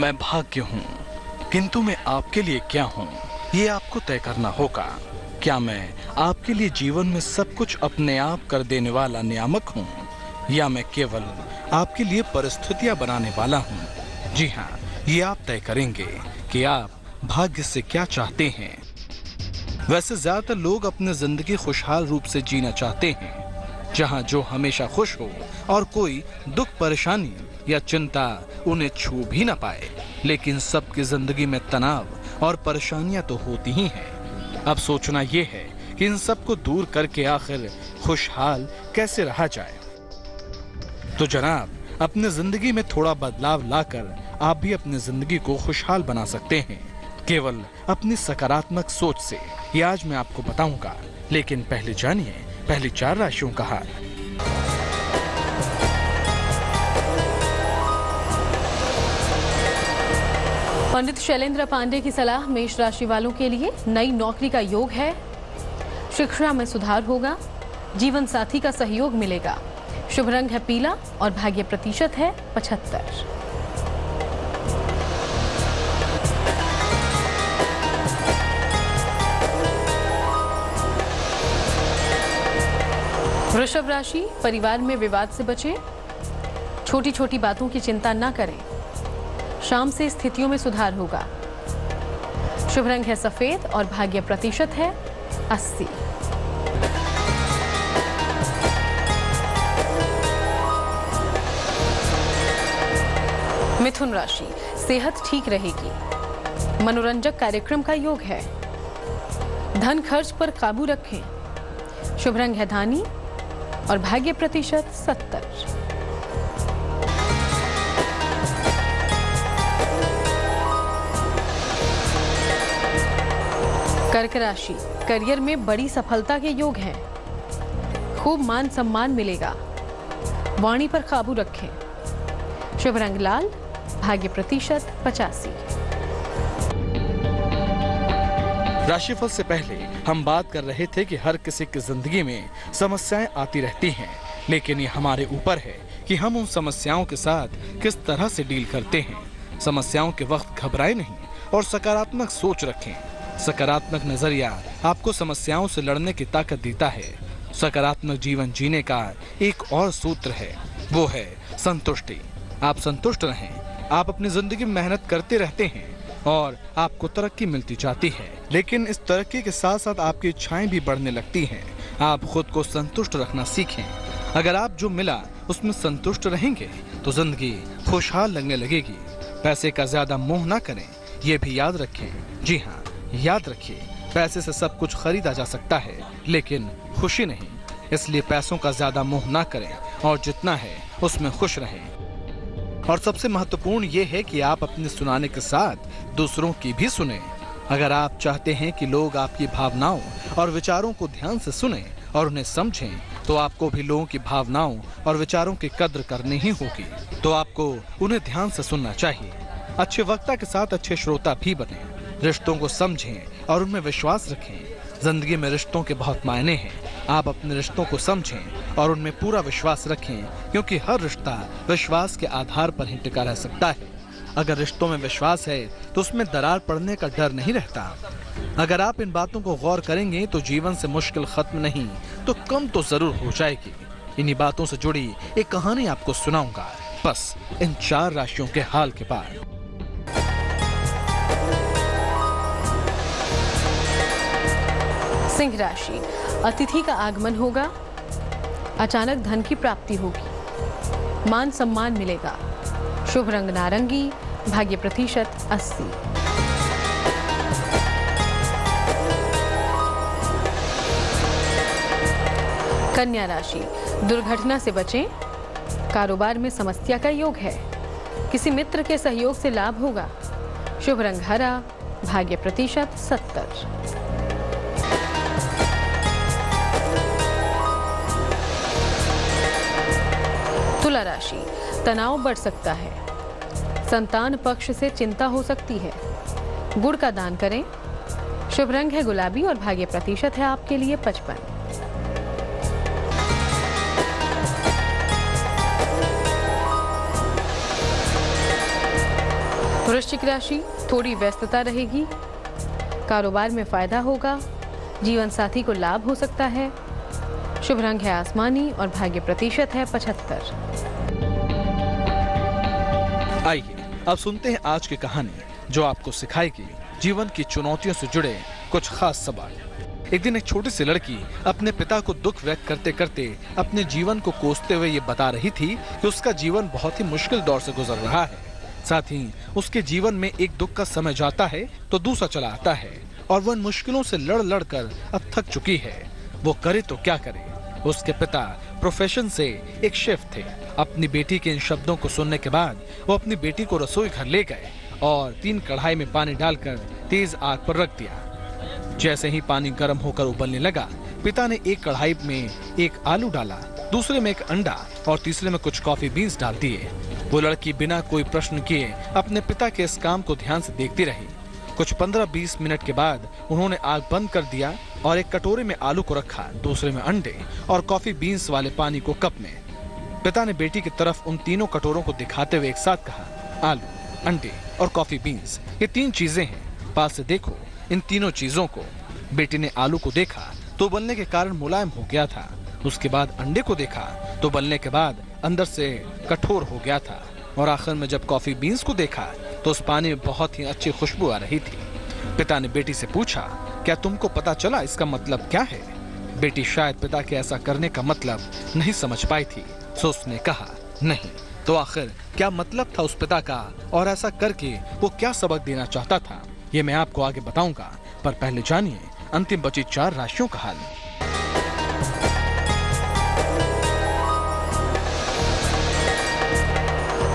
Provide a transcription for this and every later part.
मैं भाग्य हूँ, किंतु मैं आपके लिए क्या हूँ ये आपको तय करना होगा। क्या मैं आपके लिए जीवन में सब कुछ अपने आप कर देने वाला नियामक हूँ, या मैं केवल आपके लिए परिस्थितियां बनाने वाला हूँ? जी हाँ, ये आप तय करेंगे कि आप भाग्य से क्या चाहते हैं। वैसे ज्यादातर लोग अपनी जिंदगी खुशहाल रूप से जीना चाहते हैं, जहाँ जो हमेशा खुश हो और कोई दुख परेशानी या चिंता उन्हें छू भी न पाए। लेकिन सबकी जिंदगी में तनाव और परेशानियां तो होती ही हैं। अब सोचना यह है कि इन सब को दूर करके आखिर खुशहाल कैसे रहा जाए। तो जनाब, अपनी जिंदगी में थोड़ा बदलाव लाकर आप भी अपनी जिंदगी को खुशहाल बना सकते हैं, केवल अपनी सकारात्मक सोच से। ये आज मैं आपको बताऊंगा, लेकिन पहले जानिए पहली 4 राशियों का हाल। पंडित शैलेंद्र पांडे की सलाह मेष राशि वालों के लिए। नई नौकरी का योग है, शिक्षा में सुधार होगा, जीवन साथी का सहयोग मिलेगा। शुभ रंग है पीला और भाग्य प्रतिशत है 75। वृषभ राशि, परिवार में विवाद से बचें, छोटी छोटी बातों की चिंता न करें। शाम से स्थितियों में सुधार होगा। शुभ रंग है सफेद और भाग्य प्रतिशत है 80। मिथुन राशि, सेहत ठीक रहेगी, मनोरंजक कार्यक्रम का योग है। धन खर्च पर काबू रखें। शुभ रंग है धानी और भाग्य प्रतिशत 70। कर्क राशि, करियर में बड़ी सफलता के योग हैं। खूब मान सम्मान मिलेगा। वाणी पर काबू रखें। शुभ रंग लाल, भाग्य प्रतिशत 85। राशिफल से पहले हम बात कर रहे थे कि हर किसी की जिंदगी में समस्याएं आती रहती हैं, लेकिन ये हमारे ऊपर है कि हम उन समस्याओं के साथ किस तरह से डील करते हैं। समस्याओं के वक्त घबराएं नहीं और सकारात्मक सोच रखें। सकारात्मक नजरिया आपको समस्याओं से लड़ने की ताकत देता है। सकारात्मक जीवन जीने का एक और सूत्र है, वो है संतुष्टि। आप संतुष्ट रहें। आप अपनी जिंदगी में मेहनत करते रहते हैं और आपको तरक्की मिलती जाती है, लेकिन इस तरक्की के साथ साथ आपकी इच्छाएं भी बढ़ने लगती हैं। आप खुद को संतुष्ट रखना सीखें। अगर आप जो मिला उसमें संतुष्ट रहेंगे तो जिंदगी खुशहाल लगने लगेगी। पैसे का ज्यादा मोह ना करें, ये भी याद रखें। जी हाँ, याद रखिए, पैसे से सब कुछ खरीदा जा सकता है, लेकिन खुशी नहीं। इसलिए पैसों का ज्यादा मोह ना करें और जितना है उसमें खुश रहें। और सबसे महत्वपूर्ण ये है कि आप अपने सुनाने के साथ दूसरों की भी सुने। अगर आप चाहते हैं कि लोग आपकी भावनाओं और विचारों को ध्यान से सुनें और उन्हें समझें, तो आपको भी लोगों की भावनाओं और विचारों की कद्र करनी ही होगी। तो आपको उन्हें ध्यान से सुनना चाहिए। अच्छे वक्ता के साथ अच्छे श्रोता भी बने। रिश्तों को समझें और उनमें विश्वास रखें। जिंदगी में रिश्तों के बहुत मायने हैं। आप अपने रिश्तों को समझें और उनमें पूरा विश्वास रखें, क्योंकि हर रिश्ता विश्वास के आधार पर ही टिका रह सकता है। अगर रिश्तों में विश्वास है तो उसमें दरार पड़ने का डर नहीं रहता। अगर आप इन बातों को गौर करेंगे तो जीवन से मुश्किल खत्म नहीं तो कम तो जरूर हो जाएगी। इन्हीं बातों से जुड़ी एक कहानी आपको सुनाऊंगा, बस इन 4 राशियों के हाल के बाद। सिंह राशि, अतिथि का आगमन होगा। अचानक धन की प्राप्ति होगी। मान सम्मान मिलेगा। शुभ रंग नारंगी, भाग्य प्रतिशत 80। कन्या राशि, दुर्घटना से बचें। कारोबार में समस्या का योग है। किसी मित्र के सहयोग से लाभ होगा। शुभ रंग हरा, भाग्य प्रतिशत 70। तुला राशि, तनाव बढ़ सकता है। संतान पक्ष से चिंता हो सकती है। गुड़ का दान करें। शुभ रंग है गुलाबी और भाग्य प्रतिशत है आपके लिए 55। वृश्चिक राशि, थोड़ी व्यस्तता रहेगी, कारोबार में फायदा होगा, जीवन साथी को लाभ हो सकता है। शुभ रंग है आसमानी और भाग्य प्रतिशत है 75। आइए अब सुनते हैं आज की कहानी, जो आपको सिखाएगी जीवन की चुनौतियों से जुड़े कुछ खास सबक। एक दिन एक छोटी सी लड़की अपने पिता को दुख व्यक्त करते करते अपने जीवन को कोसते हुए ये बता रही थी कि उसका जीवन बहुत ही मुश्किल दौर से गुजर रहा है। साथ ही उसके जीवन में एक दुख का समय जाता है तो दूसरा चला आता है और वह इन मुश्किलों से लड़ कर अब थक चुकी है। वो करे तो क्या करे। उसके पिता प्रोफेशन से एक शेफ थे। अपनी बेटी के इन शब्दों को सुनने के बाद वो अपनी बेटी को रसोई घर ले गए और 3 कढ़ाई में पानी डालकर तेज आग पर रख दिया। जैसे ही पानी गर्म होकर उबलने लगा, पिता ने एक कढ़ाई में एक आलू डाला, दूसरे में एक अंडा और तीसरे में कुछ कॉफी बीन्स डाल दिए। वो लड़की बिना कोई प्रश्न किए अपने पिता के इस काम को ध्यान से देखती रही। कुछ 15-20 मिनट के बाद उन्होंने आग बंद कर दिया और एक कटोरे में आलू को रखा, दूसरे में अंडे और कॉफी बीन्स वाले पानी को कप में। पिता ने बेटी की तरफ उन तीनों कटोरों को दिखाते हुए एक साथ कहा, आलू, अंडे और कॉफी बीन्स, ये 3 चीजें हैं, पास से देखो इन तीनों चीजों को। बेटी ने आलू को देखा तो उबलने के कारण मुलायम हो गया था। उसके बाद अंडे को देखा तो उबलने के बाद अंदर से कठोर हो गया था और आखिर में जब कॉफी बीन्स को देखा तो उस पानी में बहुत ही अच्छी खुशबू आ रही थी। पिता ने बेटी से पूछा, क्या तुमको पता चला इसका मतलब क्या है? बेटी शायद पिता के ऐसा करने का मतलब नहीं समझ पाई थी, सो उसने कहा, नहीं। तो आखिर क्या मतलब था उस पिता का और ऐसा करके वो क्या सबक देना चाहता था, ये मैं आपको आगे बताऊंगा। पर पहले जानिए अंतिम बची 4 राशियों का हाल।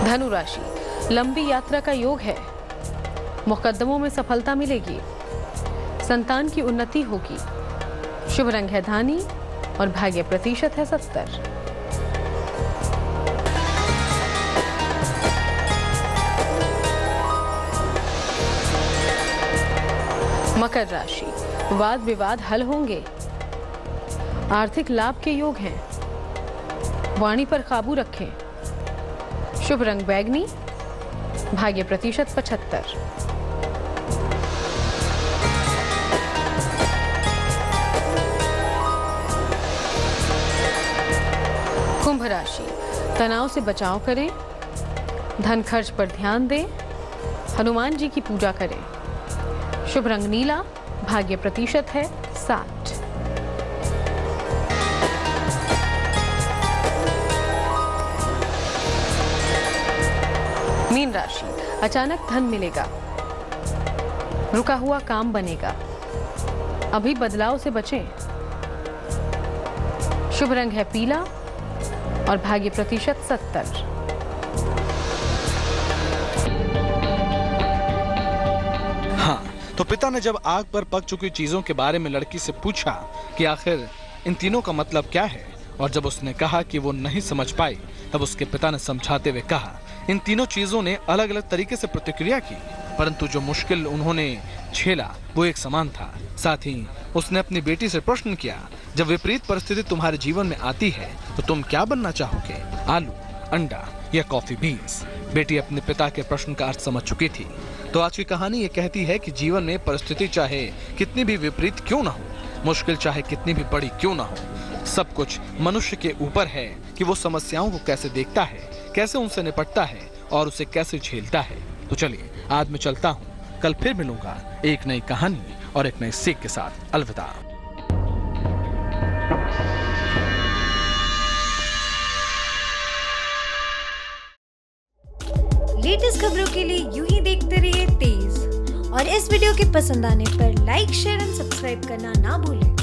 धनु राशि, लंबी यात्रा का योग है, मुकद्दमों में सफलता मिलेगी, संतान की उन्नति होगी। शुभ रंग है धानी और भाग्य प्रतिशत है 70। मकर राशि, वाद विवाद हल होंगे, आर्थिक लाभ के योग हैं, वाणी पर काबू रखें। शुभ रंग बैगनी, भाग्य प्रतिशत 75। कुंभ राशि, तनाव से बचाव करें, धन खर्च पर ध्यान दें, हनुमान जी की पूजा करें। शुभ रंग नीला, भाग्य प्रतिशत है 60। मीन राशि, अचानक धन मिलेगा, रुका हुआ काम बनेगा, अभी बदलाव से बचें। शुभ रंग है पीला और भाग्य प्रतिशत 70। हाँ, तो पिता ने जब आग पर पक चुकी चीजों के बारे में लड़की से पूछा कि आखिर इन तीनों का मतलब क्या है, और जब उसने कहा कि वो नहीं समझ पाई, तब उसके पिता ने समझाते हुए कहा, इन तीनों चीजों ने अलग अलग तरीके से प्रतिक्रिया की, परंतु जो मुश्किल उन्होंने झेला वो एक समान था। साथ ही उसने अपनी बेटी से प्रश्न किया, जब विपरीत परिस्थिति तुम्हारे जीवन में आती है तो तुम क्या बनना चाहोगे, आलू, अंडा या कॉफी बीन्स? बेटी अपने पिता के प्रश्न का अर्थ समझ चुकी थी। तो आज की कहानी ये कहती है कि जीवन में परिस्थिति चाहे कितनी भी विपरीत क्यों ना हो, मुश्किल चाहे कितनी भी बड़ी क्यों ना हो, सब कुछ मनुष्य के ऊपर है कि वो समस्याओं को कैसे देखता है, कैसे उनसे निपटता है और उसे कैसे झेलता है। तो चलिए आज मैं चलता हूँ, कल फिर मिलूंगा एक नई कहानी और एक नई सीख के साथ। अलविदा। लेटेस्ट खबरों के लिए यूं ही देखते रहिए तेज, और इस वीडियो के पसंद आने पर लाइक, शेयर एंड सब्सक्राइब करना ना भूलें।